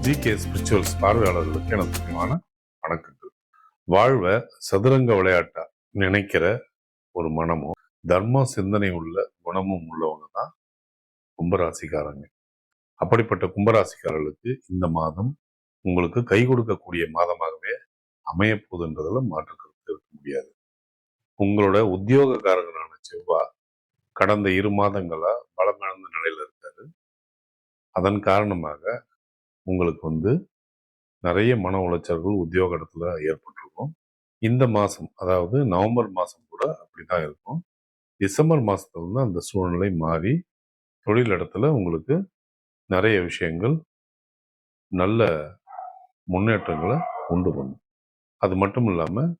GK spirituals பார்வையாளர்களுக்கு எனக்கு முக்கியமான வணக்கங்கள். வாழ்வை சதுரங்க விளையாட்டா நினைக்கிற ஒரு மனமும் தர்ம சிந்தனை உள்ள குணமும் உள்ளவங்க தான் கும்பராசிக்காரங்க. அப்படிப்பட்ட கும்பராசிக்காரர்களுக்கு இந்த மாதம் உங்களுக்கு கை கொடுக்கக்கூடிய மாதமாகவே அமைய போகுதுன்றதுல மாற்று கருத்து இருக்க முடியாது. உங்களோட உத்தியோகக்காரங்களான செவ்வாய் கடந்த 2 மாதங்களா பலமிழந்த நிலையில இருக்காரு. அதன் காரணமாக உங்களுக்கு நிறைய மன உளைச்சல்கள் உத்தியோக இடத்துல ஏற்பட்டிருக்கும். இந்த மாதம், அதாவது நவம்பர் மாதம் கூட அப்படிதான் இருக்கும். டிசம்பர் மாதத்துல அந்த சூழ்நிலை மாறி தொழில் இடத்துல உங்களுக்கு நிறைய விஷயங்கள் நல்ல முன்னேற்றங்களை உண்டு பண்ணும். அது மட்டும் இல்லாமல்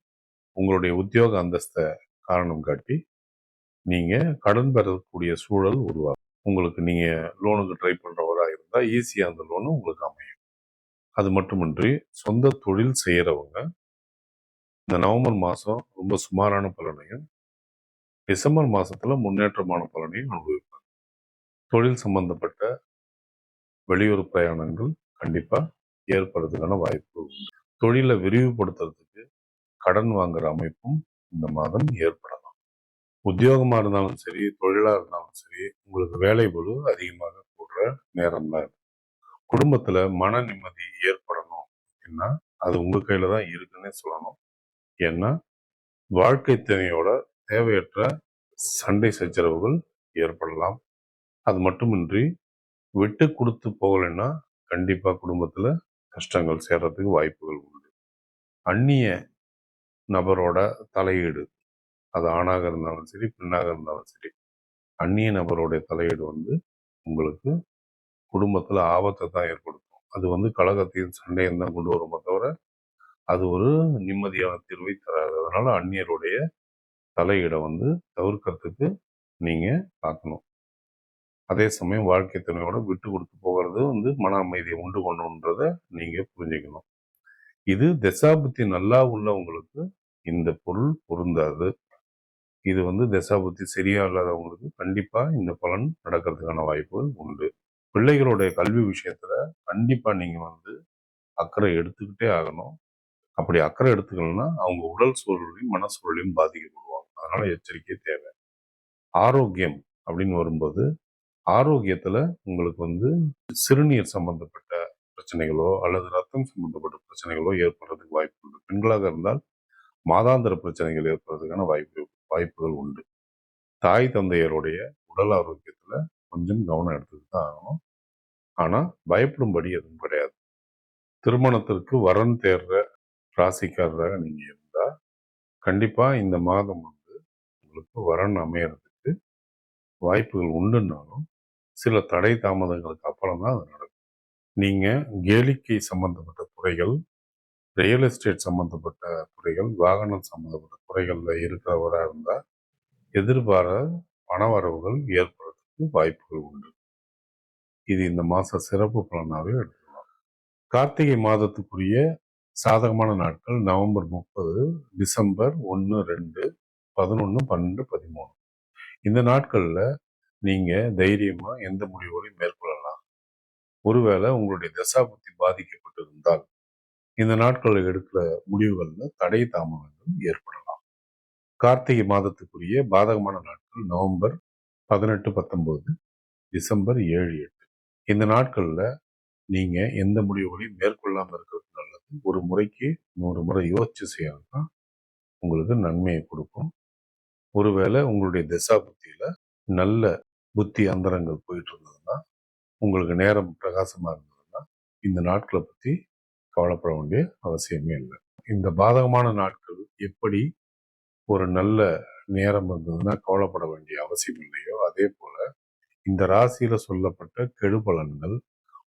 உங்களுடைய உத்தியோக அந்தஸ்தை காரணம் காட்டி நீங்கள் கடன் பெறக்கூடிய சூழல் உருவாகும். உங்களுக்கு நீங்கள் லோனுக்கு ட்ரை பண்ணுறவராக இருந்தால் ஈஸியாக அந்த லோனு உங்களுக்கு அமையும். அது மட்டுமின்றி சொந்த தொழில் செய்கிறவங்க இந்த நவம்பர் மாதம் ரொம்ப சுமாரான பலனையும் டிசம்பர் மாதத்தில் முன்னேற்றமான பலனையும் அனுபவிப்பாங்க. தொழில் சம்பந்தப்பட்ட வெளியூர் பிரயாணங்கள் கண்டிப்பாக ஏற்படுறதுக்கான வாய்ப்பு உண்டு. தொழிலை விரிவுபடுத்துறதுக்கு கடன் வாங்குற அமைப்பும் இந்த மாதம் ஏற்படலாம். உத்தியோகமாக இருந்தாலும் சரி, தொழிலாக இருந்தாலும் சரி, உங்களுக்கு வேலை பளு அதிகமாக கூடுற நேரம் தான். குடும்பத்தில் மன நிம்மதி ஏற்படணும் அப்படின்னா அது உங்கள் கையில் தான் இருக்குன்னே சொல்லணும். ஏன்னா வாழ்க்கை துணையோட தேவையற்ற சண்டை சச்சரவுகள் ஏற்படலாம். அது மட்டுமின்றி விட்டு கொடுத்து போகலைன்னா கண்டிப்பாக குடும்பத்தில் கஷ்டங்கள் சேர்றதுக்கு வாய்ப்புகள் உண்டு. அந்நிய நபரோட தலையீடு, அது ஆணாக இருந்தாலும் சரி, பெண்ணாக இருந்தாலும் சரி, அந்நிய நபருடைய தலையீடு உங்களுக்கு குடும்பத்தில் ஆபத்தை தான் ஏற்படுத்தும். அது கலகத்தையும் சண்டையும் தான் கொண்டு வருமே தவிர அது ஒரு நிம்மதியான தீர்வை தராது. அதனால அந்நியருடைய தலையீடை தவிர்க்கிறதுக்கு நீங்கள் பார்க்கணும். அதே சமயம் வாழ்க்கை துணையோட விட்டு கொடுத்து போகிறது மன அமைதியை உண்டு பண்ணணுன்றதை நீங்கள் புரிஞ்சுக்கணும். இது தசாபுத்தி நல்லா உள்ளவங்களுக்கு இந்த பொருள் பொருந்தாது. இது தசாபுத்தி சரியா இல்லாதவங்களுக்கு கண்டிப்பாக இந்த பலன் நடக்கிறதுக்கான வாய்ப்புகள் உண்டு. பிள்ளைகளுடைய கல்வி விஷயத்துல கண்டிப்பாக நீங்கள் அக்கறை எடுத்துக்கிட்டே ஆகணும். அப்படி அக்கறை எடுத்துக்கலன்னா அவங்க உடல் சூழலையும் மன சூழலையும் பாதிக்கப்படுவாங்க. அதனால எச்சரிக்கை தேவை. ஆரோக்கியம் அப்படின்னு வரும்போது ஆரோக்கியத்துல உங்களுக்கு சிறுநீர் சம்பந்தப்பட்ட பிரச்சனைகளோ அல்லது ரத்தம் சம்பந்தப்பட்ட பிரச்சனைகளோ ஏற்படுறதுக்கு வாய்ப்பு உண்டு. பெண்களாக இருந்தால் மாதாந்திர பிரச்சனைகள் ஏற்படுறதுக்கான வாய்ப்புகள் உண்டு. தாய் தந்தையருடைய உடல் ஆரோக்கியத்துல கொஞ்சம் கவனம் எடுத்துக்கிட்டு தான் ஆகணும். ஆனா பயப்படும்படி எதுவும் கிடையாது. திருமணத்திற்கு வரன் தேர்ற ராசிக்காரராக நீங்க இருந்தா கண்டிப்பா இந்த மாதம் உங்களுக்கு வரன் அமையறதுக்கு வாய்ப்புகள் உண்டுன்னாலும் சில தடை தாமதங்களுக்கு அப்புறம் தான் அது நடக்கும். நீங்க கேளிக்கை சம்பந்தப்பட்ட துறைகள், ரியல் எஸ்டேட் சம்பந்தப்பட்ட துறைகள், வாகனம் சம்பந்தப்பட்ட துறைகள்ல இருக்கிறவராக இருந்தா எதிர்பாராத பணவரவுகள் ஏற்படுறதுக்கு வாய்ப்புகள் உண்டு. இது இந்த மாச சிறப்பு பலனாகவே எடுத்துக்கலாம். கார்த்திகை மாதத்துக்குரிய சாதகமான நாட்கள் நவம்பர் 30, டிசம்பர் 1, 2, 11, 12, 13. இந்த நாட்கள்ல நீங்க தைரியமா எந்த முடிவுகளையும் மேற்கொள்ளலாம். ஒருவேளை உங்களுடைய தசாபுத்தி பாதிக்கப்பட்டிருந்தால் இந்த நாட்களில் எடுக்கிற முடிவுகள்ல தடை தாமதங்கள் ஏற்படலாம். கார்த்திகை மாதத்துக்குரிய பாதகமான நாட்கள் நவம்பர் 18, 19, டிசம்பர் 7, 8. இந்த நாட்கள்ல நீங்க எந்த முடிவுகளையும் மேற்கொள்ளாம இருக்கிறது நல்லது. ஒரு முறைக்கு 100 முறை யோசிச்சு செய்யறதுதான் உங்களுக்கு நன்மையை கொடுக்கும். ஒருவேளை உங்களுடைய திசா புத்தியில நல்ல புத்தி அந்தரங்கள் போயிட்டு இருந்ததுன்னா, உங்களுக்கு நேரம் பிரகாசமா இருந்ததுன்னா இந்த நாட்களை பத்தி கவலைப்பட வேண்டிய அவசியமே இல்லை. இந்த பாதகமான நாட்கள் எப்படி ஒரு நல்ல நேரம் இருந்ததுன்னா கவலைப்பட வேண்டிய அவசியம் இல்லையோ, அதே போல இந்த ராசியில சொல்லப்பட்ட கெடுபலன்கள்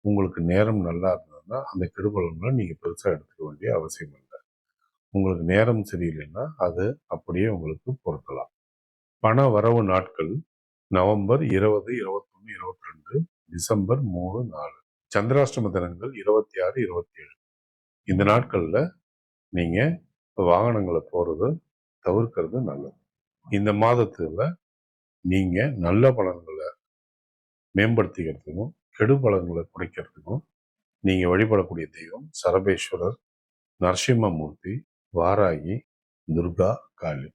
உங்களுக்கு நேரம் நல்லா இருந்ததுன்னா அந்த கெடுபலன்களை நீங்க பெருசா எடுத்துக்க வேண்டிய அவசியம் இல்லை. உங்களுக்கு நேரம் சரியில்லைன்னா அது அப்படியே உங்களுக்கு பொருத்தலாம். பண வரவு நாட்கள் நவம்பர் 20, 21, 22, டிசம்பர் 3, 4. சந்திராஷ்டம தினங்கள் 26, 27. இந்த நாட்கள்ல நீங்க வாகனங்களை போறது தவிர்க்கிறது நல்லது. இந்த மாதத்துல நீங்க நல்ல பலன்களை மேம்படுத்திக்கிறதுக்கும் கெடு பலன்களை குறைக்கிறதுக்கும் நீங்க வழிபடக்கூடிய தெய்வம் சரபேஸ்வரர், நரசிம்மமூர்த்தி, வாராகி, துர்கா, காளி.